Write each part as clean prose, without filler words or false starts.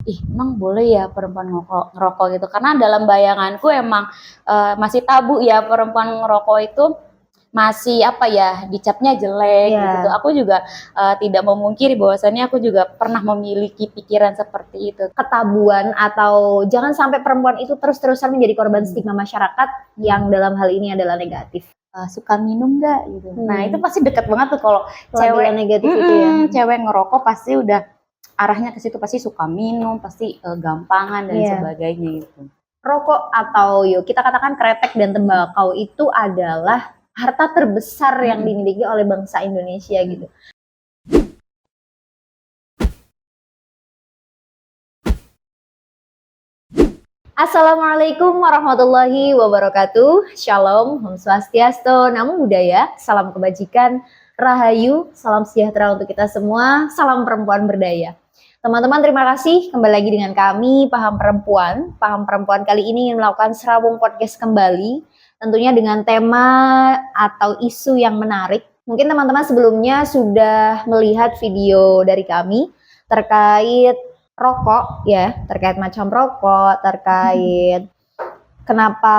Ih, emang boleh ya perempuan ngerokok gitu? Karena dalam bayanganku emang masih tabu ya perempuan ngerokok itu masih apa ya dicapnya jelek gitu. Aku juga tidak memungkiri bahwasannya aku juga pernah memiliki pikiran seperti itu. Ketabuan atau jangan sampai perempuan itu terus-terusan menjadi korban stigma masyarakat yang dalam hal ini adalah negatif. Suka minum nggak gitu. Nah itu pasti deket banget tuh kalau cewek negatif itu ya. Cewek ngerokok pasti udah arahnya ke situ, pasti suka minum, pasti gampangan dan sebagainya gitu. Rokok atau yuk kita katakan kretek dan tembakau itu adalah harta terbesar yang dimiliki oleh bangsa Indonesia gitu. Assalamualaikum warahmatullahi wabarakatuh. Shalom, Om Swastiastu, Namo Buddhaya, salam kebajikan, Rahayu, salam sejahtera untuk kita semua, salam perempuan berdaya. Teman-teman terima kasih kembali lagi dengan kami Paham Perempuan. Paham Perempuan kali ini ingin melakukan Serawung Podcast kembali, tentunya dengan tema atau isu yang menarik. Mungkin teman-teman sebelumnya sudah melihat video dari kami terkait rokok ya, terkait macam rokok, terkait kenapa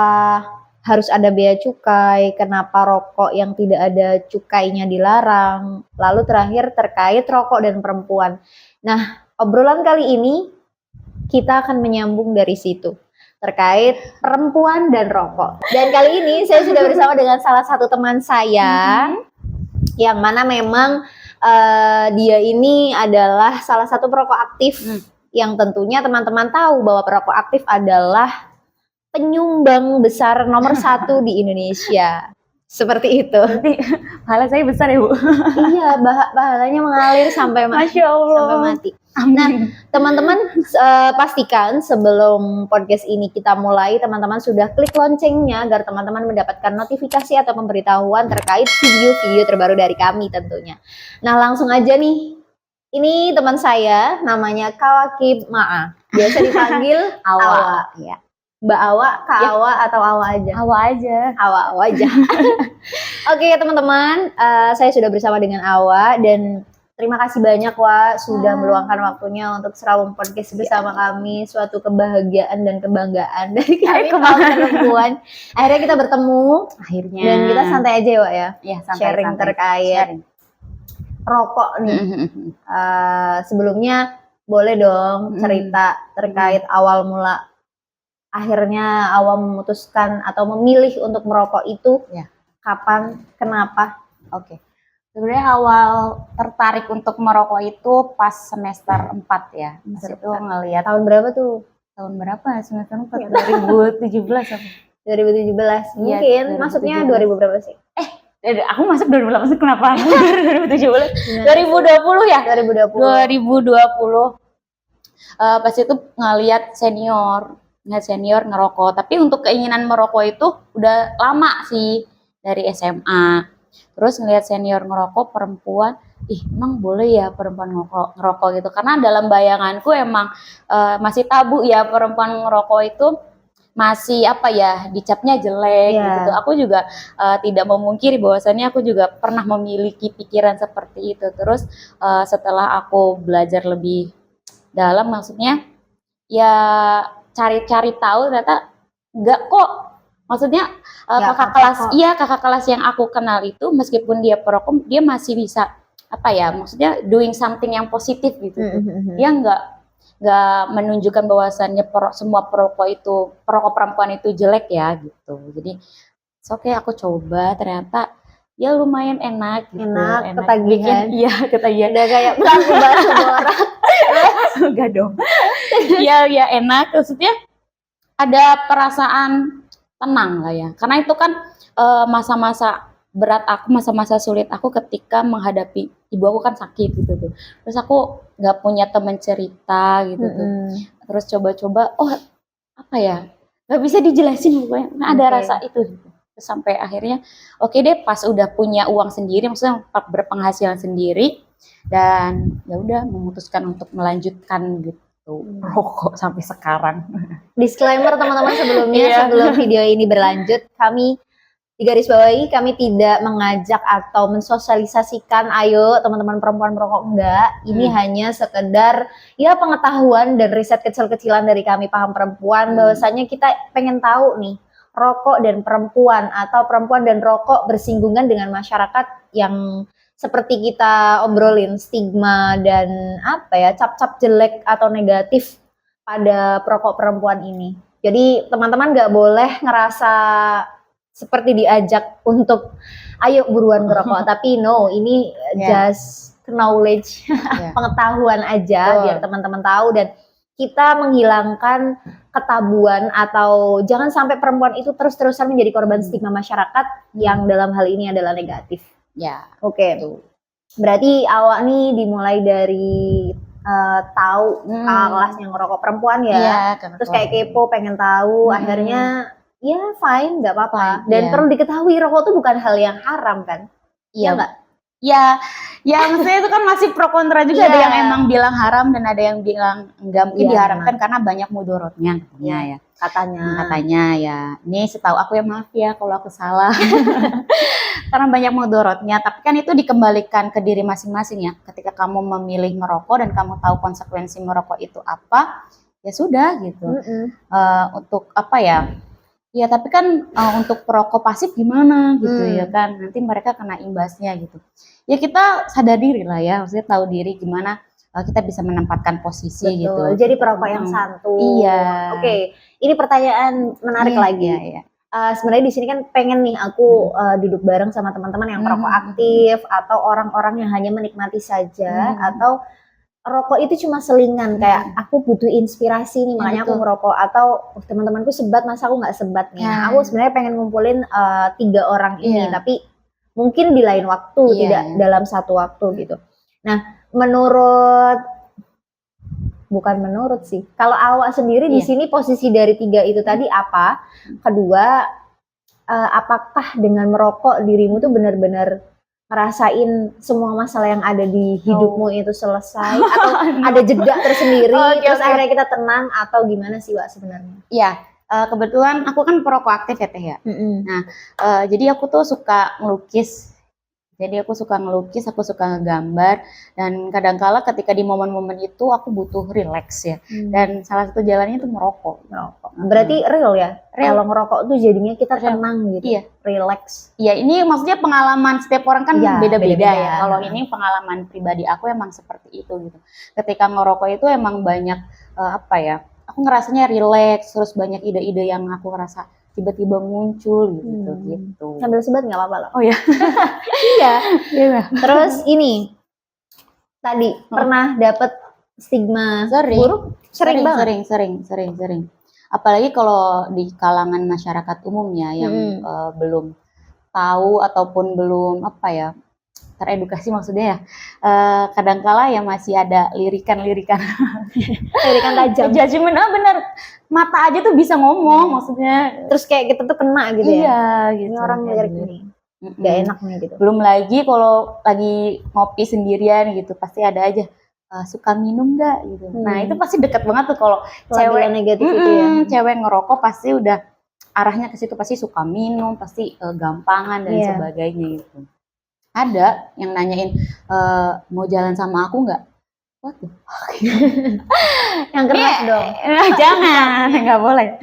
harus ada bea cukai, kenapa rokok yang tidak ada cukainya dilarang, lalu terakhir terkait rokok dan perempuan. Nah, obrolan kali ini kita akan menyambung dari situ terkait perempuan dan rokok. Dan kali ini saya sudah bersama dengan salah satu teman saya yang mana memang dia ini adalah salah satu perokok aktif yang tentunya teman-teman tahu bahwa perokok aktif adalah penyumbang besar nomor 1 di Indonesia. Seperti itu. Berarti pahala saya besar ya Bu? Iya, pahalanya mengalir sampai Masya Allah. sampai mati. Nah, teman-teman pastikan sebelum podcast ini kita mulai, teman-teman sudah klik loncengnya agar teman-teman mendapatkan notifikasi atau pemberitahuan terkait video-video terbaru dari kami tentunya. Nah, langsung aja nih. Ini teman saya namanya Kawakib Ma'a. Biasa dipanggil Awa. Ya. Mbak Awa, Kak Awa atau Awa aja? Awa aja. Awa aja. Oke teman-teman, saya sudah bersama dengan Awa dan terima kasih banyak Wa sudah meluangkan waktunya untuk Serawung Podcast bersama kami. Suatu kebahagiaan dan kebanggaan dari kami perempuan. Akhirnya kita bertemu. Akhirnya. Dan kita santai aja ya Wa ya. Iya, santai, sharing terkait rokok nih. Sebelumnya boleh dong cerita terkait awal mula akhirnya Awa memutuskan atau memilih untuk merokok itu kapan, kenapa? Oke. Sebenarnya awal tertarik untuk merokok itu pas semester 4 ya. Pas itu ngelihat tahun berapa tuh? Tahun berapa? Semester 4 2017 apa? 2017. Mungkin ya, masuknya 2000 berapa sih? Aku masuk 2018 kenapa? 2017. 2020 ya? 2020. Pas itu ngelihat senior ngerokok, tapi untuk keinginan merokok itu udah lama sih dari SMA. Terus ngelihat senior ngerokok perempuan, ih emang boleh ya perempuan ngerokok gitu? Karena dalam bayanganku emang masih tabu ya perempuan ngerokok itu masih apa ya dicapnya jelek gitu. Aku juga tidak memungkiri bahwasannya aku juga pernah memiliki pikiran seperti itu. Terus setelah aku belajar lebih dalam, maksudnya ya cari-cari tahu ternyata enggak kok. Maksudnya kakak kelas yang aku kenal itu meskipun dia perokok, dia masih bisa apa ya, maksudnya doing something yang positif gitu. Dia enggak menunjukkan bahwasannya semua perokok perempuan itu jelek ya gitu. Jadi oke, aku coba, ternyata ya lumayan enak gitu. Enak ketagihan. Iya, ketagihan. Udah kayak pelaku bakso borak. Enggak dong. Ya enak, maksudnya ada perasaan tenang lah ya. Karena itu kan masa-masa berat aku, masa-masa sulit aku ketika menghadapi ibu aku kan sakit gitu tuh. Terus aku nggak punya teman cerita gitu tuh. Terus coba-coba, oh apa ya, nggak bisa dijelasin pokoknya. Nah, ada rasa itu gitu. Terus sampai akhirnya oke deh, pas udah punya uang sendiri, maksudnya berpenghasilan sendiri, dan ya udah memutuskan untuk melanjutkan gitu rokok sampai sekarang. Disclaimer teman-teman sebelumnya, sebelum video ini berlanjut, kami Digarisbawahi, kami tidak mengajak atau mensosialisasikan ayo teman-teman perempuan merokok, enggak. Ini hanya sekedar ya pengetahuan dan riset kecil-kecilan dari kami Paham Perempuan bahwasanya kita pengen tahu nih rokok dan perempuan atau perempuan dan rokok bersinggungan dengan masyarakat yang seperti kita obrolin, stigma dan apa ya, cap-cap jelek atau negatif pada perokok perempuan ini. Jadi teman-teman nggak boleh ngerasa seperti diajak untuk ayo buruan ngerokok, tapi no, ini just knowledge, pengetahuan aja biar teman-teman tahu dan kita menghilangkan ketabuan atau jangan sampai perempuan itu terus-terusan menjadi korban stigma masyarakat yang dalam hal ini adalah negatif. Ya, Oke. Berarti awak nih dimulai dari tahu kelasnya ngerokok perempuan ya, terus kayak kepo pengen tahu, akhirnya ya fine, nggak apa-apa. Dan perlu diketahui rokok itu bukan hal yang haram kan? Iya nggak? Ya maksudnya itu kan masih pro kontra juga. Ada yang emang bilang haram dan ada yang bilang enggak, mungkin diharamkan karena banyak mudorotnya ya. Katanya ya. Ini setahu aku ya, maaf ya kalau aku salah. Karena banyak mudorotnya. Tapi kan itu dikembalikan ke diri masing-masing ya. Ketika kamu memilih merokok dan kamu tahu konsekuensi merokok itu apa, ya sudah gitu. Untuk apa ya? Ya tapi kan untuk perokok pasif gimana gitu ya kan, nanti mereka kena imbasnya gitu. Ya kita sadar diri lah ya, maksudnya tahu diri gimana kita bisa menempatkan posisi. Betul, gitu. Jadi perokok yang santun. Iya. Oke, ini pertanyaan menarik lagi. Iya. Sebenarnya di sini kan pengen nih aku duduk bareng sama teman-teman yang perokok aktif atau orang-orang yang hanya menikmati saja atau rokok itu cuma selingan kayak aku butuh inspirasi nih makanya aku ngerokok atau teman-temanku sebat masa aku nggak sebat nih. Nah, aku sebenarnya pengen ngumpulin 3 orang ini tapi mungkin di lain waktu tidak dalam satu waktu gitu. Nah, bukan menurut sih. Kalau awak sendiri di sini posisi dari 3 itu tadi apa? Kedua, apakah dengan merokok dirimu tuh benar-benar ngerasain semua masalah yang ada di hidupmu itu selesai atau ada jeda tersendiri terus akhirnya kita tenang atau gimana sih Wak sebenarnya? Iya, kebetulan aku kan perokok aktif ya Teh ya. Nah, jadi aku tuh suka ngelukis. Jadi aku suka ngelukis, aku suka ngegambar dan kadangkala ketika di momen-momen itu aku butuh relax ya. Dan salah satu jalannya itu merokok. Berarti real ya? Kalau ngerokok tuh jadinya kita tenang gitu. Relax. Iya, ini maksudnya pengalaman setiap orang kan beda-beda ya. Kalau ini pengalaman pribadi aku emang seperti itu gitu. Ketika ngerokok itu emang banyak apa ya? Aku ngerasanya relax, terus banyak ide-ide yang aku ngerasa tiba-tiba muncul gitu. Sambil sebat nggak apa-apa loh. Oh ya. Iya. Terus ini tadi pernah dapet stigma buruk? Sering banget. Sering. Apalagi kalau di kalangan masyarakat umumnya yang belum tahu ataupun belum apa ya teredukasi maksudnya ya, kadangkala ya masih ada lirikan tajam. Judgement, bener, mata aja tuh bisa ngomong maksudnya. Terus kayak kita tuh kena gitu ya. Iya, gitu. Ini orang lirik ini, gak enak nih gitu. Belum lagi kalau lagi ngopi sendirian gitu, pasti ada aja suka minum nggak gitu. Nah itu pasti deket banget tuh kalau cewek negatif itu ya. Cewek ngerokok pasti udah arahnya ke situ, pasti suka minum, pasti gampangan dan sebagainya gitu. Ada yang nanyain mau jalan sama aku nggak? Waduh. Yang keras dong. Jangan, nggak boleh.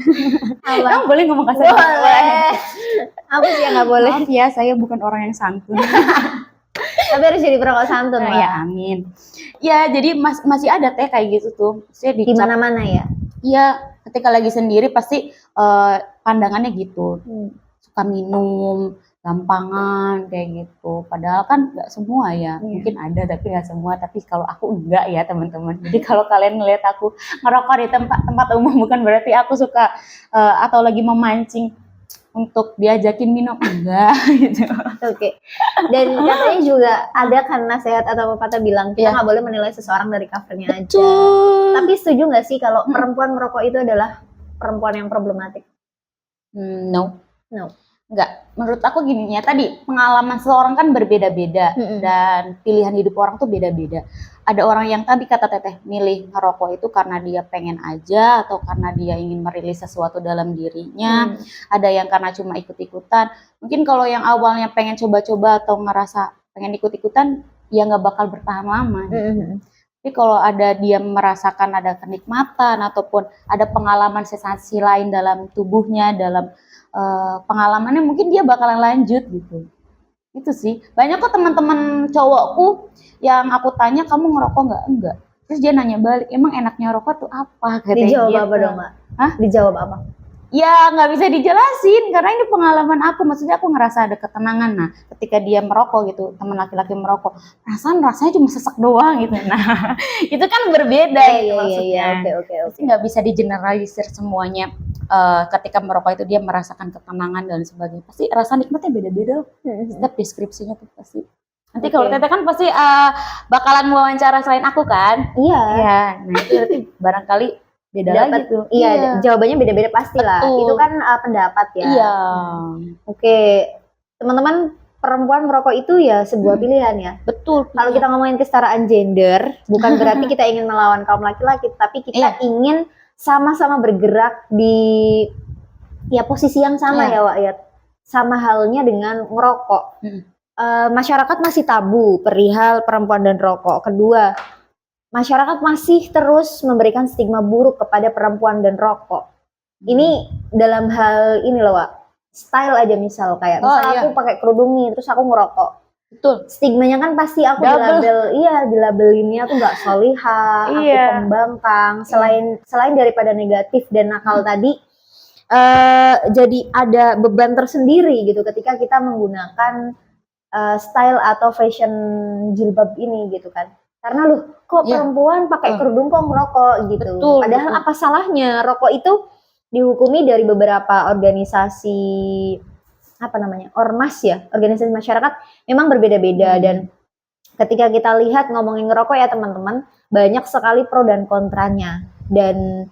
Kamu boleh ngomong kasar? Boleh. Apa sih yang nggak boleh? Maaf ya, saya bukan orang yang santun. Tapi harus jadi perokok santun lah. Ya amin. Ya jadi masih ada Teh kayak gitu tuh. Di mana-mana ya? Iya, ketika lagi sendiri pasti pandangannya gitu. Suka minum, gampangan kayak gitu. Padahal kan nggak semua ya. Mungkin ada tapi nggak semua. Tapi kalau aku enggak ya teman-teman. Jadi kalau kalian ngeliat aku ngerokok di tempat umum bukan berarti aku suka atau lagi memancing untuk diajakin minum, enggak gitu. Oke. Dan katanya juga ada kan nasihat atau pepatah bilang kita nggak boleh menilai seseorang dari covernya aja. Tapi setuju nggak sih kalau perempuan merokok itu adalah perempuan yang problematik? No. Enggak, menurut aku gini ya, tadi pengalaman seseorang kan berbeda-beda dan pilihan hidup orang tuh beda-beda. Ada orang yang tadi kata Teteh milih ngerokok itu karena dia pengen aja atau karena dia ingin merilis sesuatu dalam dirinya. Ada yang karena cuma ikut-ikutan. Mungkin kalau yang awalnya pengen coba-coba atau ngerasa pengen ikut-ikutan, ya nggak bakal bertahan lama. Tapi kalau ada dia merasakan ada kenikmatan ataupun ada pengalaman sensasi lain dalam tubuhnya, dalam pengalamannya, mungkin dia bakalan lanjut gitu. Itu sih. Banyak kok teman-teman cowokku yang aku tanya, kamu ngerokok nggak? Enggak. Terus dia nanya balik, emang enaknya rokok tuh apa? Dijawab gitu. Apa dong, Mbak? Hah? Dijawab apa? Ya nggak bisa dijelasin karena ini pengalaman aku, maksudnya aku ngerasa ada ketenangan. Nah ketika dia merokok gitu, teman laki-laki merokok, rasanya cuma sesak doang gitu. Nah itu kan berbeda gitu maksudnya. Oke. Nggak bisa digeneralisir semuanya. Ketika merokok itu dia merasakan ketenangan dan sebagainya, pasti rasa nikmatnya beda-beda. Setiap deskripsinya tuh pasti. Nanti kalau Teteh kan pasti bakalan wawancara selain aku kan? Iya. Ya, nah itu berarti barangkali beda lagi tuh. Iya, jawabannya beda-beda pastilah. Itu kan pendapat ya. Iya. Oke, teman-teman, perempuan merokok itu ya sebuah pilihan ya. Betul. Kalau kita ngomongin kesetaraan gender, bukan berarti kita ingin melawan kaum laki-laki, tapi kita ingin sama-sama bergerak di ya posisi yang sama ya, Wak ya. Sama halnya dengan merokok. Masyarakat masih tabu perihal perempuan dan rokok. Kedua, masyarakat masih terus memberikan stigma buruk kepada perempuan dan rokok. Ini dalam hal ini loh, Wak. Style aja misal kayak aku pakai kerudung nih, terus aku ngerokok. Betul. Stigmanya kan pasti aku dilabelinnya tuh nggak solihah, aku pembangkang. Selain daripada negatif dan nakal tadi, jadi ada beban tersendiri gitu ketika kita menggunakan style atau fashion jilbab ini gitu kan. Karena kok perempuan pakai kerudung kok ngerokok gitu. Betul, padahal apa salahnya? Rokok itu dihukumi dari beberapa organisasi ormas ya, organisasi masyarakat memang berbeda-beda. Dan ketika kita lihat ngomongin ngerokok ya teman-teman, banyak sekali pro dan kontranya. Dan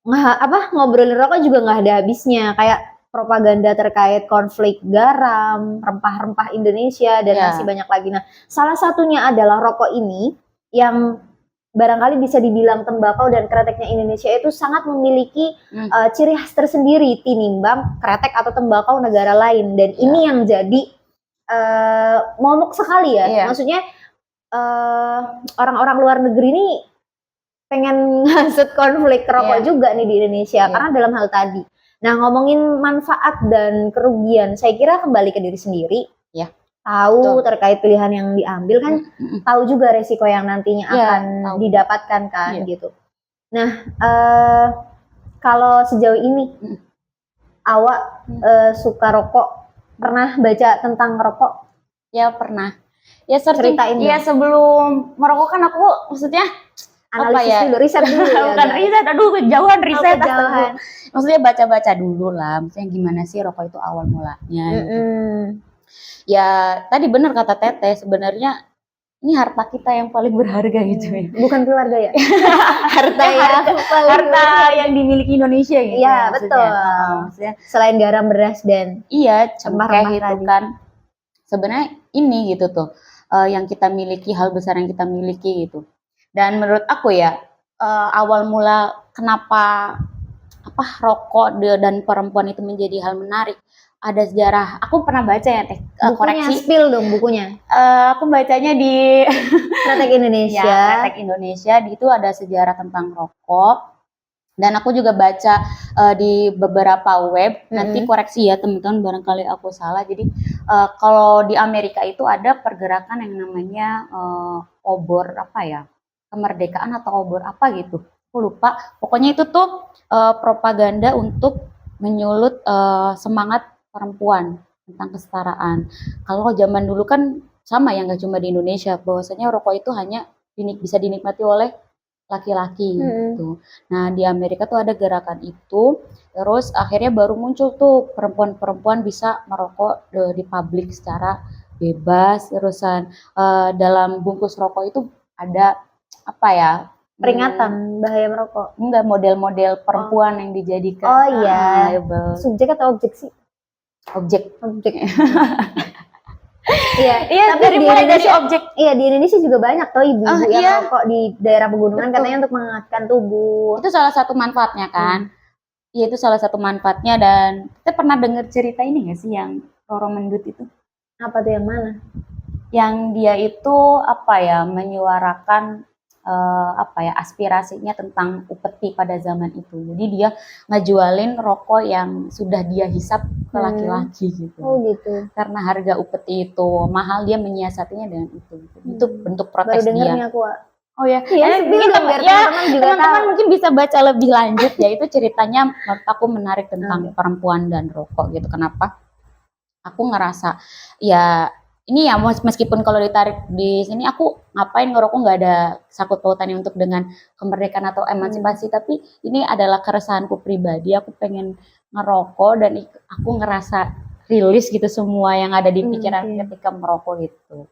ngobrolin rokok juga nggak ada habisnya, kayak propaganda terkait konflik garam, rempah-rempah Indonesia, dan masih banyak lagi. Nah, salah satunya adalah rokok ini yang barangkali bisa dibilang tembakau dan kreteknya Indonesia itu sangat memiliki ciri khas tersendiri tinimbang kretek atau tembakau negara lain. Dan ini yang jadi momok sekali ya. Maksudnya orang-orang luar negeri ini pengen ngasut konflik rokok juga nih di Indonesia karena dalam hal tadi. Nah, ngomongin manfaat dan kerugian, saya kira kembali ke diri sendiri. Tahu terkait pilihan yang diambil kan, tahu juga resiko yang nantinya akan didapatkan kan gitu. Nah, kalau sejauh ini awak suka rokok, pernah baca tentang rokok? Ya pernah. Ya ceritain. Ya sebelum merokok kan aku maksudnya analisis dulu, riset dulu ya. Bukan riset, aduh kejauhan riset. Maksudnya baca-baca dulu lah, maksudnya gimana sih rokok itu awal mulanya gitu. Ya tadi benar kata Teteh, sebenarnya ini harta kita yang paling berharga gitu ya. Bukan keluarga ya? harta yang dimiliki Indonesia gitu. Iya betul. Maksudnya selain garam, beras dan cengkeh itu kan. Sebenarnya ini gitu tuh yang kita miliki, hal besar yang kita miliki gitu. Dan menurut aku ya awal mula kenapa rokok dan perempuan itu menjadi hal menarik, ada sejarah. Aku pernah baca ya Teh, koreksi. Spill dong bukunya. Aku bacanya di Kretek Indonesia. Kretek Indonesia, di itu ada sejarah tentang rokok. Dan aku juga baca di beberapa web. Nanti koreksi ya teman-teman, barangkali aku salah. Jadi kalau di Amerika itu ada pergerakan yang namanya obor kemerdekaan atau obor apa gitu. Aku lupa. Pokoknya itu tuh propaganda untuk menyulut semangat perempuan tentang kesetaraan. Kalau zaman dulu kan sama ya, nggak cuma di Indonesia, bahwasanya rokok itu hanya bisa dinikmati oleh laki-laki gitu. Nah di Amerika tuh ada gerakan itu, terus akhirnya baru muncul tuh perempuan-perempuan bisa merokok di publik secara bebas. Terusan dalam bungkus rokok itu ada peringatan bahaya merokok. Enggak, model-model perempuan yang dijadikan subjek atau objek sih? objek. Iya, tapi mulai dari objek. Iya, di Indonesia juga banyak toh ibu-ibu yang rokok di daerah pegunungan. Betul. Katanya untuk menghangatkan tubuh. Itu salah satu manfaatnya kan. Iya, itu salah satu manfaatnya. Dan kita pernah dengar cerita ini nggak sih yang Roro Mendut itu? Apa tuh, yang mana? Yang dia itu menyuarakan aspirasinya tentang upeti pada zaman itu. Jadi dia ngejualin rokok yang sudah dia hisap ke laki-laki gitu. Oh gitu. Karena harga upeti itu mahal, dia menyiasatinya dengan itu. Itu bentuk protes dia. Baru dengernya aku. Oh ya, teman-teman mungkin bisa baca lebih lanjut ya. Itu ceritanya menurut aku menarik tentang perempuan dan rokok gitu. Kenapa? Aku ngerasa ya ini ya, meskipun kalau ditarik di sini aku ngapain ngerokok, nggak ada sakut pautannya untuk dengan kemerdekaan atau emansipasi, tapi ini adalah keresahanku pribadi. Aku pengen ngerokok dan aku ngerasa rilis gitu semua yang ada di pikiran ketika merokok gitu.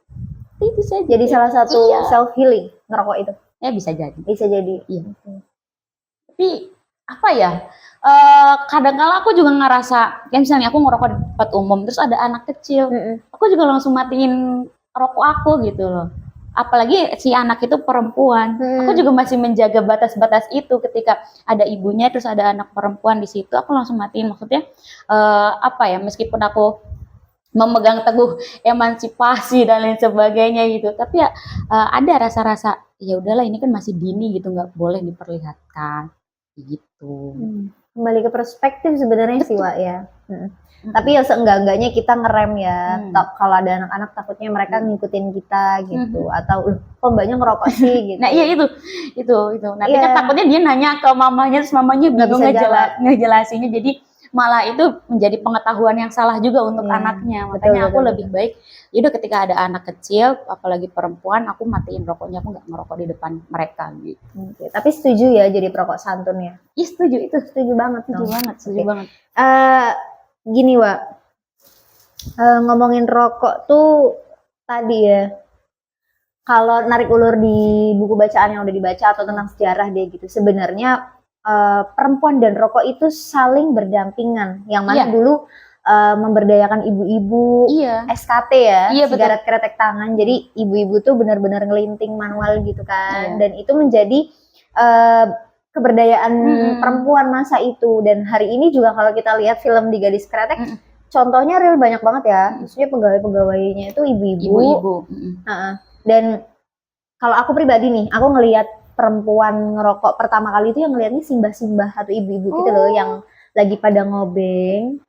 Itu saja. Jadi salah satu self healing ngerokok itu. Ya bisa jadi. Bisa jadi. Iya. Tapi apa ya? Kadang-kala aku juga ngerasa, kayak misalnya aku ngerokok di tempat umum, terus ada anak kecil, aku juga langsung matiin rokok aku gitu loh. Apalagi si anak itu perempuan, aku juga masih menjaga batas-batas itu. Ketika ada ibunya, terus ada anak perempuan di situ, aku langsung matiin. Maksudnya meskipun aku memegang teguh emansipasi dan lain sebagainya gitu, tapi ya ada rasa-rasa ya udahlah ini kan masih dini gitu, nggak boleh diperlihatkan gitu. Kembali ke perspektif sebenarnya sih, Wak ya. Tapi ya seenggak-enggaknya kita ngerem ya. Kalau ada anak-anak takutnya mereka ngikutin kita gitu, atau kok mbaknya ngerokok sih gitu. Nah iya itu. Nanti kan takutnya dia nanya ke mamanya, terus mamanya bingung ngejelasinnya, jadi malah itu menjadi pengetahuan yang salah juga untuk anaknya. Makanya aku lebih baik yaudah ketika ada anak kecil, apalagi perempuan, aku matiin rokoknya, aku nggak ngerokok di depan mereka gitu. Tapi setuju ya jadi perokok santun ya? Iya setuju, itu setuju banget. Setuju banget. Gini Wak, ngomongin rokok tuh tadi ya, kalau narik ulur di buku bacaan yang udah dibaca atau tentang sejarah dia gitu, sebenarnya perempuan dan rokok itu saling berdampingan. Yang mana dulu memberdayakan ibu-ibu, SKT ya, sigaret kretek tangan. Jadi ibu-ibu tuh benar-benar ngelinting manual gitu kan. Dan itu menjadi keberdayaan perempuan masa itu. Dan hari ini juga kalau kita lihat film di Gadis Kretek, contohnya real banyak banget ya. Maksudnya pegawai-pegawainya itu ibu-ibu. Dan kalau aku pribadi nih, aku ngelihat perempuan ngerokok pertama kali itu yang ngelihatnya simbah-simbah atau ibu-ibu gitu loh, yang lagi pada ngobeng.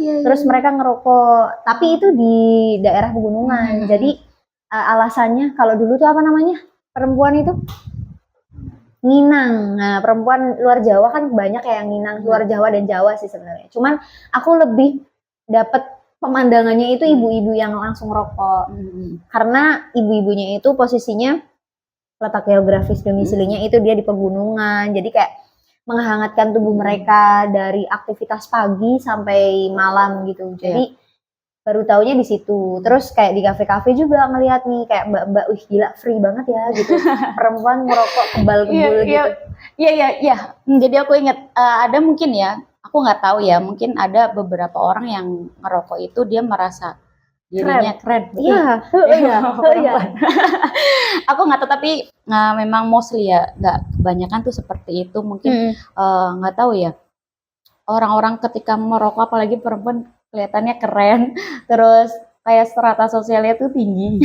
Terus mereka ngerokok, tapi itu di daerah pegunungan. Jadi alasannya kalau dulu tuh apa namanya? Perempuan itu nginang. Nah, perempuan luar Jawa kan banyak yang nginang, luar Jawa dan Jawa sih sebenarnya. Cuman aku lebih dapat pemandangannya itu ibu-ibu yang langsung rokok. Karena ibu-ibunya itu posisinya letak geografis domisilinya itu dia di pegunungan. Jadi kayak menghangatkan tubuh mereka dari aktivitas pagi sampai malam gitu. Jadi baru taunya di situ. Terus kayak di kafe-kafe juga ngelihat nih kayak mbak-mbak, wih gila free banget ya gitu. Perempuan merokok kebal-kebul gitu. Iya. Jadi aku ingat ada mungkin ya, aku nggak tahu ya, mungkin ada beberapa orang yang ngerokok itu dia merasa dirinya keren. Iya. Aku nggak tahu, tapi memang mostly ya, nggak kebanyakan tuh seperti itu. Mungkin nggak tahu ya, orang-orang ketika merokok apalagi perempuan kelihatannya keren, terus kayak strata sosialnya tuh tinggi.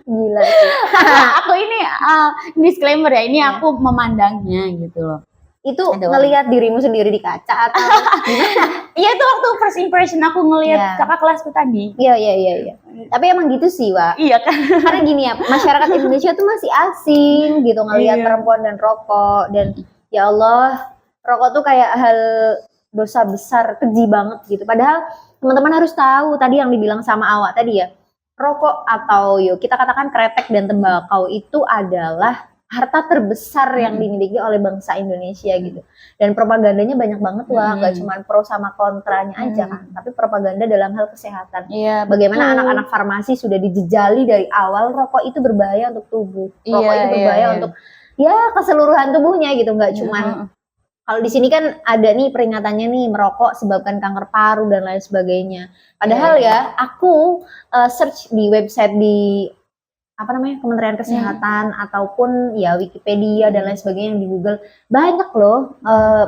Gila sih. Aku ini disclaimer ya, ini aku memandangnya gitu loh. Itu ngelihat dirimu sendiri di kaca atau gimana? Iya, itu waktu first impression aku ngelihat kakak kelasku tadi. Iya. Tapi emang gitu sih, Wak. Iya kan. Karena gini ya, masyarakat Indonesia tuh masih asing gitu ngelihat perempuan dan rokok. Dan ya Allah, rokok tuh kayak hal dosa besar, keji banget gitu. Padahal teman-teman harus tahu tadi yang dibilang sama Awak tadi ya, rokok atau kita katakan kretek dan tembakau itu adalah harta terbesar yang dimiliki oleh bangsa Indonesia gitu. Dan propagandanya banyak banget lah, nggak cuma pro sama kontranya aja kan, tapi propaganda dalam hal kesehatan. Bagaimana anak-anak farmasi sudah dijejali dari awal, rokok itu berbahaya untuk tubuh. Rokok itu berbahaya untuk keseluruhan tubuhnya gitu, nggak cuma Kalau di sini kan ada nih peringatannya nih, merokok sebabkan kanker paru dan lain sebagainya. Padahal ya aku search di website di apa namanya Kementerian Kesehatan ataupun ya Wikipedia dan lain sebagainya yang di Google, banyak loh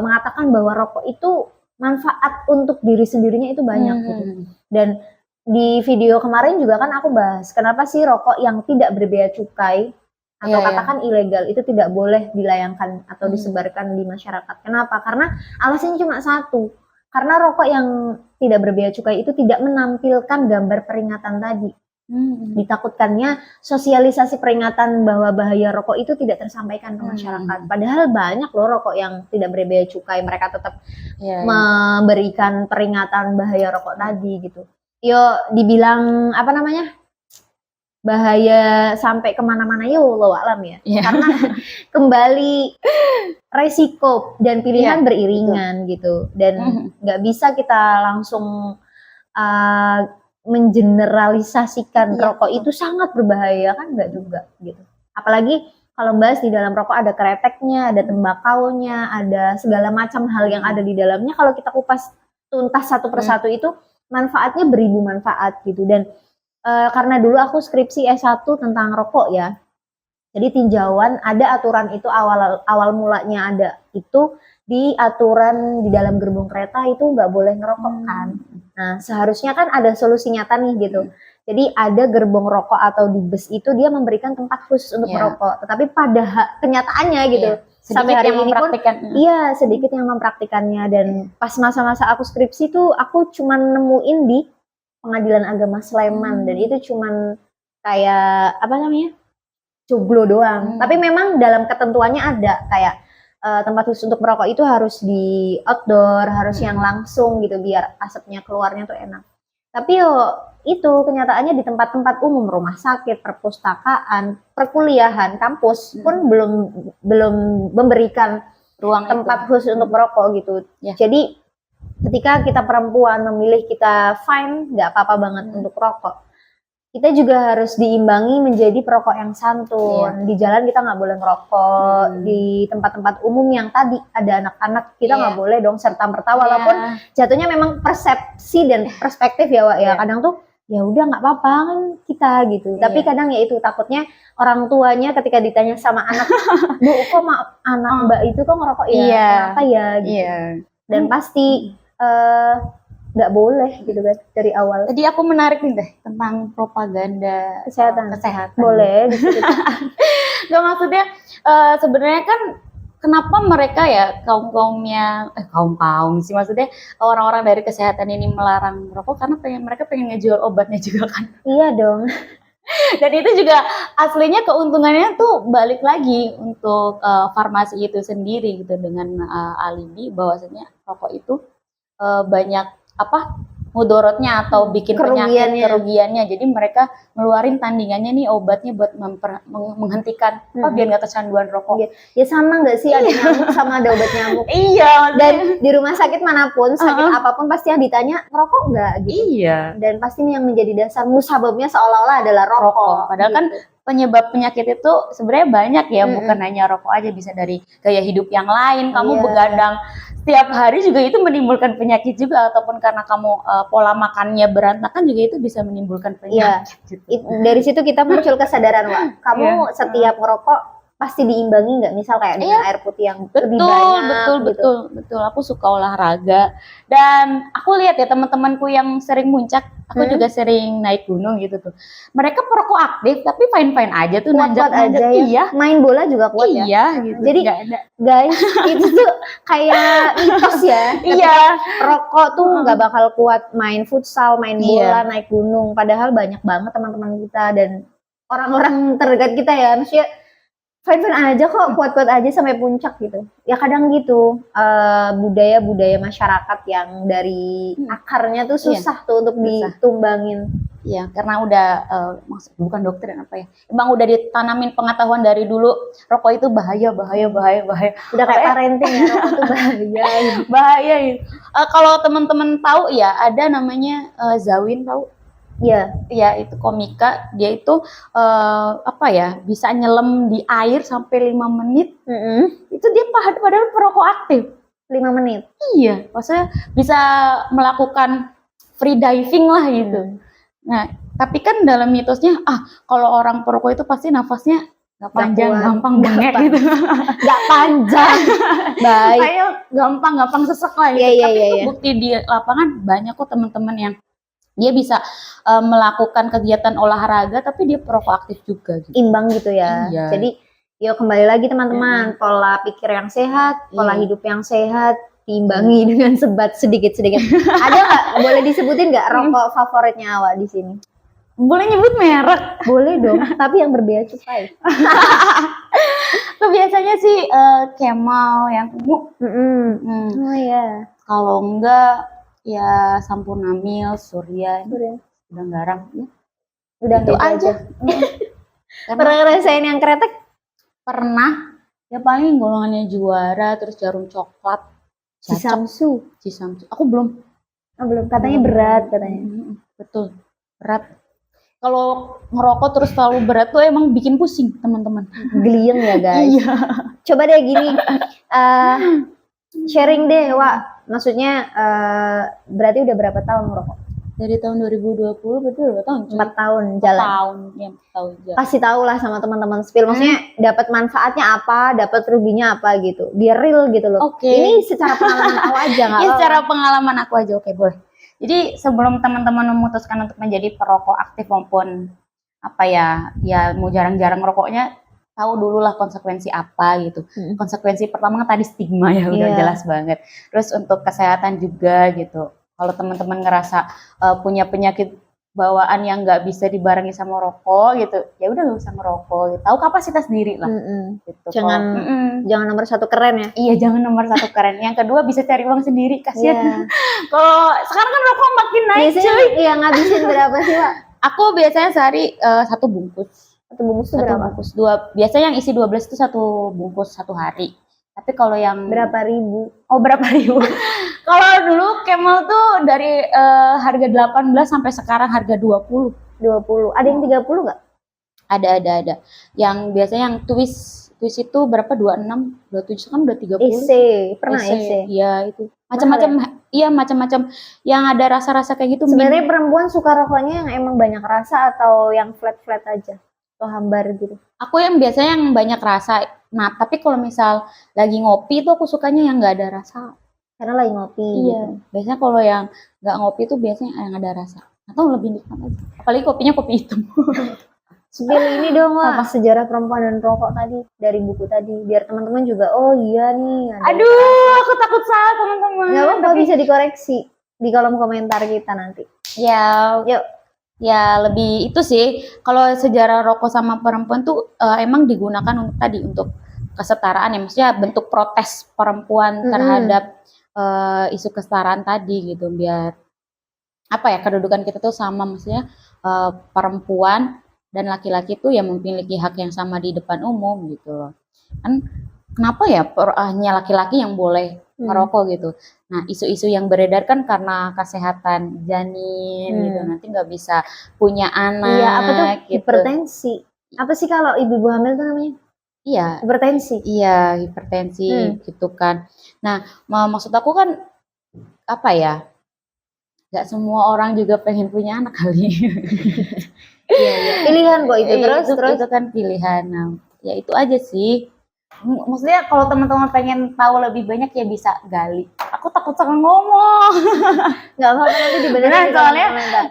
mengatakan bahwa rokok itu manfaat untuk diri sendirinya itu banyak gitu. Dan di video kemarin juga kan aku bahas kenapa sih rokok yang tidak berbea cukai atau katakan ilegal itu tidak boleh dilayangkan atau disebarkan di masyarakat. Kenapa? Karena alasannya cuma satu. Karena rokok yang tidak berbea cukai itu tidak menampilkan gambar peringatan tadi. Ditakutkannya sosialisasi peringatan bahwa bahaya rokok itu tidak tersampaikan ke masyarakat. Padahal banyak loh rokok yang tidak berbea cukai, mereka tetap memberikan peringatan bahaya rokok tadi gitu. Yo dibilang apa namanya bahaya sampai kemana-mana ya wallahu alam ya. Karena kembali resiko dan pilihan beriringan gitu. Dan nggak bisa kita langsung mengeneralisasikan rokok itu sangat berbahaya, kan nggak juga gitu. Apalagi kalau bahas di dalam rokok ada kreteknya, ada tembakaunya, ada segala macam hal yang ada di dalamnya. Kalau kita kupas tuntas satu persatu itu manfaatnya beribu manfaat gitu. Dan karena dulu aku skripsi S1 tentang rokok ya. Jadi tinjauan ada aturan itu awal mulanya ada itu di aturan di dalam gerbong kereta itu nggak boleh ngerokok kan. Nah seharusnya kan ada solusi nyata nih gitu. Jadi ada gerbong rokok atau di bus itu dia memberikan tempat khusus untuk merokok. Tetapi pada kenyataannya gitu sampai hari ini pun sedikit yang mempraktikannya. Dan pas masa-masa aku skripsi tuh aku cuma nemuin di Pengadilan Agama Sleman dan itu cuman kayak apa namanya coblo doang. Tapi memang dalam ketentuannya ada kayak tempat khusus untuk merokok itu harus di outdoor, harus yang langsung gitu biar asapnya keluarnya tuh enak. Tapi itu kenyataannya di tempat-tempat umum, rumah sakit, perpustakaan, perkuliahan, kampus pun belum memberikan ruang tempat khusus untuk merokok gitu. Jadi ketika kita perempuan memilih kita fine, nggak apa-apa banget untuk rokok. Kita juga harus diimbangi menjadi perokok yang santun. Di jalan kita nggak boleh ngerokok. Di tempat-tempat umum yang tadi ada anak-anak, kita nggak boleh dong serta-merta. Walaupun jatuhnya memang persepsi dan perspektif ya, Wak. Ya kadang tuh ya udah nggak apa-apa kan kita gitu. Tapi kadang ya itu takutnya orang tuanya ketika ditanya sama anak, Bu, kok anak Mbak itu kok ngerokok ya? Kenapa ya? Gitu. Dan pasti nggak boleh gitu kan dari awal. Tadi aku menarik nih deh tentang propaganda kesehatan. Boleh. Gak maksudnya sebenarnya kan kenapa mereka ya kaum-kaumnya kaum sih maksudnya orang-orang dari kesehatan ini melarang rokok karena mereka pengen ngejual obatnya juga kan. Iya dong. Dan itu juga aslinya keuntungannya tuh balik lagi untuk farmasi itu sendiri gitu dengan alibi bahwasanya rokok itu banyak mudorotnya atau bikin penyakit kerugiannya. Jadi mereka ngeluarin tandingannya nih obatnya buat menghentikan biar nggak kecanduan rokok. Ya sama nggak sih ada nyamuk sama ada obat nyamuk. Dan di rumah sakit manapun sakit apapun pasti yang ditanya ngerokok nggak gitu. Dan pasti yang menjadi dasar musababnya seolah-olah adalah rokok. Padahal kan penyebab penyakit itu sebenarnya banyak ya, bukan hanya rokok aja, bisa dari gaya hidup yang lain. Kamu begadang setiap hari juga itu menimbulkan penyakit juga, ataupun karena kamu pola makannya berantakan juga itu bisa menimbulkan penyakit. Dari situ kita muncul kesadaran, Wak. Kamu setiap ngerokok pasti diimbangi nggak, misal kayak dengan air putih yang lebih banyak. Betul. Aku suka olahraga dan aku lihat ya teman-temanku yang sering muncak, aku juga sering naik gunung gitu tuh. Mereka perokok aktif tapi fine aja tuh, nanjak aja ya. Main bola juga kuat ya. Gitu. Jadi guys, itu tuh kayak mitos ya. Rokok tuh nggak bakal kuat main futsal, main bola, naik gunung. Padahal banyak banget teman-teman kita dan orang-orang terdekat kita ya, maksudnya fine-fine aja kok, kuat-kuat aja sampai puncak gitu. Ya kadang gitu, budaya-budaya masyarakat yang dari akarnya tuh susah tuh untuk ditumbangin. Iya, karena udah bukan doktrin apa ya, emang udah ditanamin pengetahuan dari dulu rokok itu bahaya. Udah kayak parenting ya, rokok itu bahaya. Kalau teman-teman tahu ya, ada namanya Zawin, tahu? Iya, itu komika. Dia itu bisa nyelam di air sampai 5 menit. Itu dia padahal perokok aktif. 5 menit. Iya, maksudnya bisa melakukan free diving lah gitu. Nah, tapi kan dalam mitosnya, kalau orang perokok itu pasti nafasnya nggak panjang, gampang bengek gitu. Nggak panjang. Baik. Kayak gampang sesek lah gitu. Tapi itu bukti di lapangan banyak kok teman-teman yang dia bisa melakukan kegiatan olahraga tapi dia perokok aktif juga gitu. Imbang gitu ya. Iya. Jadi yuk kembali lagi teman-teman, pola pikir yang sehat, pola hidup yang sehat diimbangi dengan sebat sedikit-sedikit. Ada nggak, boleh disebutin nggak rokok favoritnya awak di sini? Boleh nyebut merek? Boleh dong, tapi yang berbeda cukai. Biasanya sih Camel yang ungu. Oh iya. Kalau enggak ya Sampurna Mil, Surya. Udah garang ya. Udah itu aja. Pernah ngerasain yang kretek? Pernah. Ya paling golongannya Juara, terus Jarum Coklat. Cisamsu. Aku belum. Belum. Katanya berat katanya. Betul. Berat. Kalau ngerokok terus terlalu berat tuh emang bikin pusing teman-teman. Gelieng ya guys. Iya. Coba deh gini, sharing deh Wak. Maksudnya berarti udah berapa tahun ngerokok? Dari tahun 2020 berarti berapa tahun? 4 tahun jalan. 4 tahun, ya 4 tahun jalan. Kasih tahu lah sama teman-teman spill. Maksudnya dapat manfaatnya apa, dapat ruginya apa gitu. Biar real gitu loh. Oke. Ini secara pengalaman aku aja nggak? Ini secara pengalaman aku aja, oke boleh. Jadi sebelum teman-teman memutuskan untuk menjadi perokok aktif maupun apa ya mau jarang-jarang rokoknya, tahu dulu lah konsekuensi apa gitu. Konsekuensi pertama kan tadi stigma ya udah jelas banget. Terus untuk kesehatan juga gitu. Kalau teman-teman ngerasa punya penyakit bawaan yang nggak bisa dibarengi sama rokok gitu, ya udah nggak usah ngerokok. Gitu. Tahu kapasitas diri lah. Gitu. Jangan nomor 1 keren ya. Iya, jangan nomor 1 keren. Yang kedua bisa cari uang sendiri, kasihan. Kalau sekarang kan rokok makin naik. Biasanya iya ngabisin berapa sih Pak? Aku biasanya sehari 1 bungkus. 1 bungkus itu berapa? Bungkus. Biasanya yang isi 12 itu 1 bungkus 1 hari. Tapi kalau yang berapa ribu? Oh, berapa ribu? Kalau dulu Camel tuh dari harga 18 sampai sekarang harga 20. 20. Ada yang 30 nggak? Ada. Yang biasanya yang twist itu berapa? 26, 27 kan udah 30. EC, pernah EC? Iya, itu. Macam-macam iya, macam-macam yang ada rasa-rasa kayak gitu. Sebenarnya perempuan suka rokoknya yang emang banyak rasa atau yang flat-flat aja? Atau hambar gitu? Aku yang biasanya yang banyak rasa. Nah, tapi kalau misal lagi ngopi tuh aku sukanya yang nggak ada rasa. Karena lagi ngopi. Iya. Gitu. Biasanya kalau yang nggak ngopi tuh biasanya yang ada rasa. Atau lebih nikmat aja. Apalagi kopinya kopi hitam. Spill ini dong Wak, sejarah perempuan dan rokok tadi dari buku tadi. Biar teman-teman juga, oh iya nih. Aduh, aku takut salah teman-teman. Nggak apa-apa, bisa dikoreksi di kolom komentar kita nanti. Ya, yuk. Ya lebih itu sih, kalau sejarah rokok sama perempuan tuh emang digunakan untuk kesetaraan ya, maksudnya bentuk protes perempuan terhadap isu kesetaraan tadi gitu, biar apa ya, kedudukan kita tuh sama, maksudnya perempuan dan laki-laki tuh ya memiliki hak yang sama di depan umum gitu loh. Kan kenapa ya hanya laki-laki yang boleh merokok gitu. Nah, isu-isu yang beredar kan karena kesehatan janin gitu, nanti nggak bisa punya anak. Iya, apa tuh? Gitu. Hipertensi. Apa sih kalau ibu-ibu hamil tuh namanya? Iya. Hipertensi. Iya, hipertensi gitu kan. Nah, maksud aku kan apa ya? Gak semua orang juga pengen punya anak kali. Iya. Pilihan kok itu terus. Itu kan pilihan. Nah, ya itu aja sih. Maksudnya kalau teman-teman pengen tahu lebih banyak ya bisa gali. Aku takut salah ngomong. Nggak apa-apa, nanti dibenerin.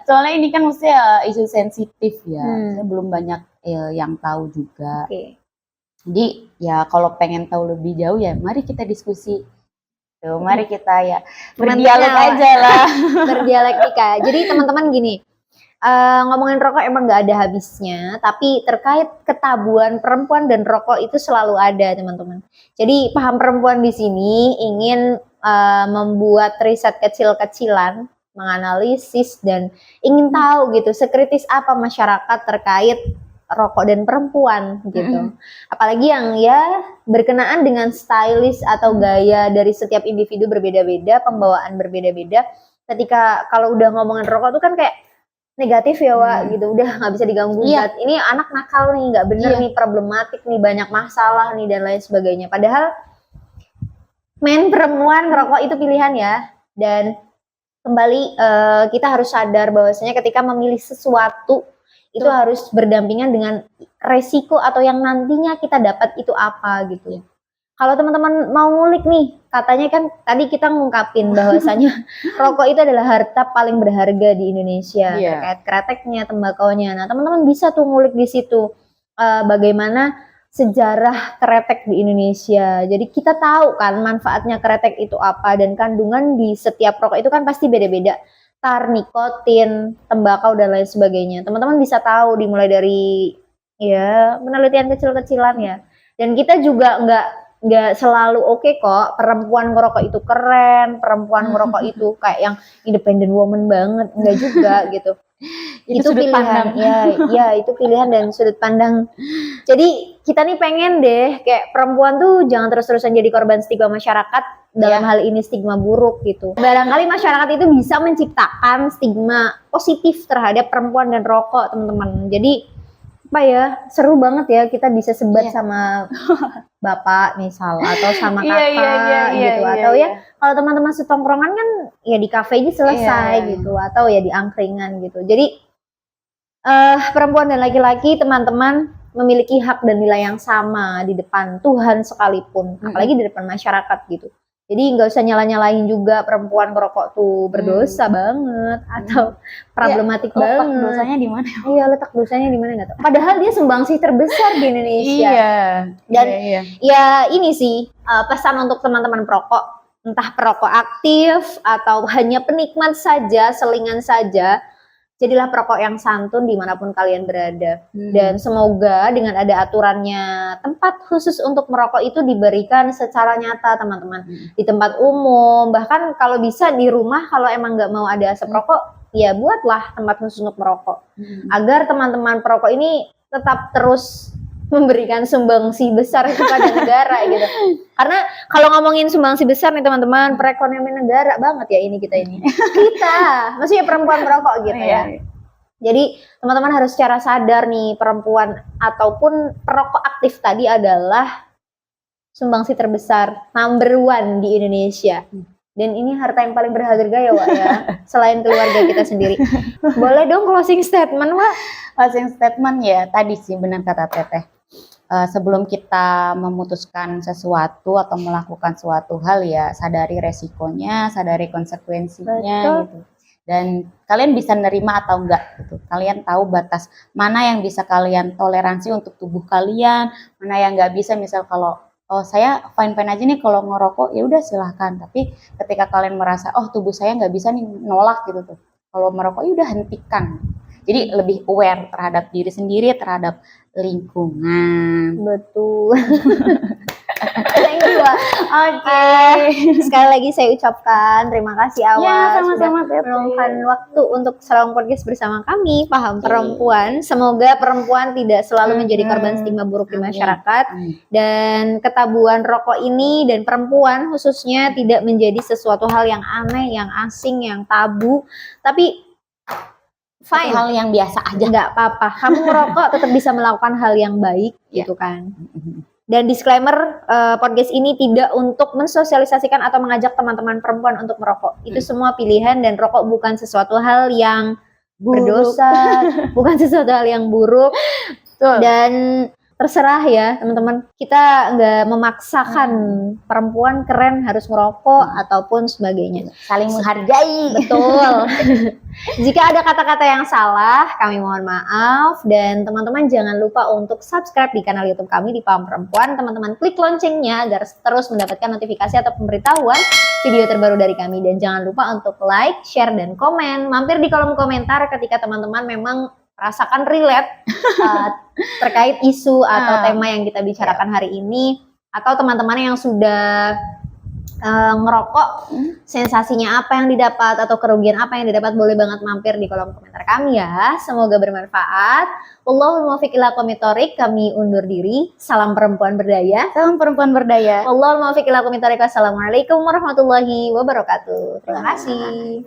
Soalnya ini kan maksudnya isu sensitif ya. Belum banyak yang tahu juga. Jadi ya kalau pengen tahu lebih jauh ya mari kita diskusi. Tuh, mari kita ya berdialog aja lah. Berdialektika. Jadi teman-teman gini. Ngomongin rokok emang gak ada habisnya, tapi terkait ketabuan perempuan dan rokok itu selalu ada teman-teman. Jadi paham perempuan di sini ingin membuat riset kecil-kecilan, menganalisis dan ingin tahu gitu sekritis apa masyarakat terkait rokok dan perempuan gitu. Apalagi yang ya berkenaan dengan stylish atau gaya dari setiap individu berbeda-beda, pembawaan berbeda-beda. Ketika kalau udah ngomongin rokok tuh kan kayak negatif ya Wak gitu, udah nggak bisa diganggu gugat. Ini anak nakal nih, nggak bener nih, problematik nih, banyak masalah nih dan lain sebagainya. Padahal men perempuan ngerokok itu pilihan ya. Dan kembali kita harus sadar bahwasanya ketika memilih sesuatu itu harus berdampingan dengan resiko atau yang nantinya kita dapat itu apa gitu. Kalau teman-teman mau ngulik nih, katanya kan tadi kita ngungkapin bahwasanya rokok itu adalah harta paling berharga di Indonesia, terkait kreteknya, tembakaunya. Nah, teman-teman bisa tuh ngulik di situ bagaimana sejarah kretek di Indonesia. Jadi kita tahu kan manfaatnya kretek itu apa, dan kandungan di setiap rokok itu kan pasti beda-beda. Tar, nikotin, tembakau dan lain sebagainya. Teman-teman bisa tahu dimulai dari ya penelitian kecil-kecilan ya. Dan kita juga nggak selalu oke kok perempuan ngerokok itu keren, perempuan ngerokok itu kayak yang independent woman banget, enggak juga gitu. Itu pilihan ya itu pilihan dan sudut pandang. Jadi kita nih pengen deh kayak perempuan tuh jangan terus-terusan jadi korban stigma masyarakat, dalam hal ini stigma buruk gitu. Barangkali masyarakat itu bisa menciptakan stigma positif terhadap perempuan dan rokok, teman-teman. Jadi apa ya, seru banget ya kita bisa sebat sama bapak misal atau sama kakak gitu, atau ya kalau teman-teman setongkrongan kan ya di kafe aja selesai gitu, atau ya di angkringan gitu. Jadi perempuan dan laki-laki teman-teman memiliki hak dan nilai yang sama di depan Tuhan sekalipun, apalagi di depan masyarakat gitu. Jadi nggak usah nyala-nyalain juga perempuan ngerokok tuh berdosa banget atau problematik banget. Letak dosanya di mana? Iya, letak dosanya di mana nggak tahu. Padahal dia sumbangsih terbesar di Indonesia. Dan ya ini sih pesan untuk teman-teman perokok, entah perokok aktif atau hanya penikmat saja, selingan saja. Jadilah perokok yang santun dimanapun kalian berada. Dan semoga dengan ada aturannya tempat khusus untuk merokok itu diberikan secara nyata, teman-teman. Di tempat umum, bahkan kalau bisa di rumah, kalau emang nggak mau ada asap rokok, ya buatlah tempat khusus untuk merokok. Agar teman-teman perokok ini tetap terus memberikan sumbangsi besar kepada negara gitu. Karena kalau ngomongin sumbangsi besar nih teman-teman, perekonomian negara banget ya ini kita ini. Kita, maksudnya perempuan perokok gitu ya. Jadi teman-teman harus secara sadar nih, perempuan ataupun perokok aktif tadi adalah sumbangsi terbesar number 1 di Indonesia. Dan ini harta yang paling berharga ya Wak ya, selain keluarga kita sendiri. Boleh dong closing statement Wak? Closing statement ya, tadi sih benar kata Teteh. Sebelum kita memutuskan sesuatu atau melakukan suatu hal ya sadari resikonya, sadari konsekuensinya gitu. Dan kalian bisa nerima atau enggak gitu. Kalian tahu batas mana yang bisa kalian toleransi untuk tubuh kalian, mana yang enggak bisa. Misal kalau saya fine-fine aja nih kalau ngerokok, ya udah silahkan. Tapi ketika kalian merasa tubuh saya nggak bisa nih nolak gitu tuh. Kalau merokok ya udah hentikan. Jadi lebih aware terhadap diri sendiri, terhadap lingkungan. Betul. Thank you, Oke. Sekali lagi saya ucapkan terima kasih Awa sudah meluangkan waktu untuk Salam Podcast bersama kami, Paham Perempuan. Semoga perempuan tidak selalu menjadi korban stigma buruk di masyarakat, dan ketabuhan rokok ini dan perempuan khususnya tidak menjadi sesuatu hal yang aneh, yang asing, yang tabu, tapi fine, hal yang biasa aja, nggak apa-apa. Kamu merokok tetap bisa melakukan hal yang baik gitu kan. Dan disclaimer, podcast ini tidak untuk mensosialisasikan atau mengajak teman-teman perempuan untuk merokok. Itu semua pilihan, dan rokok bukan sesuatu hal yang berdosa, bukan sesuatu hal yang buruk. Dan terserah ya teman-teman, kita nggak memaksakan perempuan keren harus merokok ataupun sebagainya. Saling menghargai. Betul. Jika ada kata-kata yang salah, kami mohon maaf. Dan teman-teman jangan lupa untuk subscribe di kanal YouTube kami di Paham Perempuan. Teman-teman klik loncengnya agar terus mendapatkan notifikasi atau pemberitahuan video terbaru dari kami. Dan jangan lupa untuk like, share, dan komen. Mampir di kolom komentar ketika teman-teman memang rasakan relate terkait isu atau tema yang kita bicarakan hari ini, atau teman-teman yang sudah ngerokok, sensasinya apa yang didapat atau kerugian apa yang didapat, boleh banget mampir di kolom komentar kami ya. Semoga bermanfaat. Wallahul muwaffiq ila aqwamit thoriq. Kami undur diri. Salam perempuan berdaya. Salam perempuan berdaya. Wallahul muwaffiq ila aqwamit thoriq. Wassalamualaikum warahmatullahi wabarakatuh. Terima kasih.